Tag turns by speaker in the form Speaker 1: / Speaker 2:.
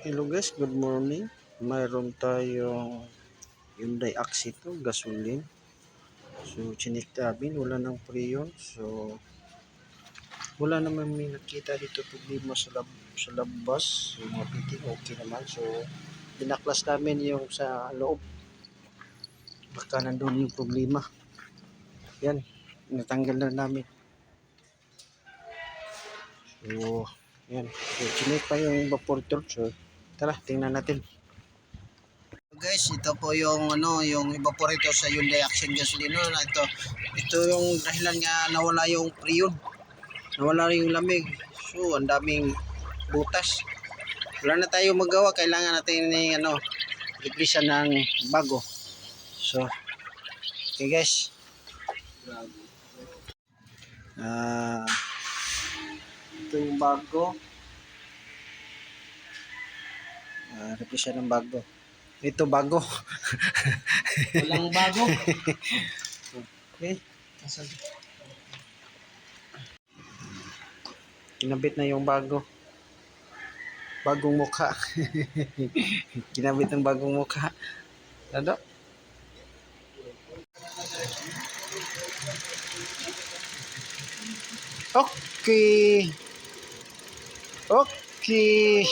Speaker 1: Hello guys, good morning. Mayroon tayong Hyundai Accent gasoline. So, chinik namin, wala nang preyon. So, wala naman may nakita dito problema sa labas. So, mga fitting okay naman. So, binaklas namin yung sa loob. Baka nandun yung problema. Yan, natanggal na namin. So, yan. So, chinik pa yung evaporator. So, tara, tingnan natin. Guys, ito po yung yung evaporator sa Hyundai Accent gasolina na ito yung dahilan nga nawala yung preyon. Nawala yung lamig. So, ang daming butas. Wala na tayo magawa, kailangan natin ng replacean ng bago. So, okay guys. Ito yung bago. Replacean ng bago. Ito bago.
Speaker 2: Walang bago.
Speaker 1: Okay. Kinabit na yung bago. Bagong mukha. Kinabit ng bagong mukha. Ano? Okay. Okay.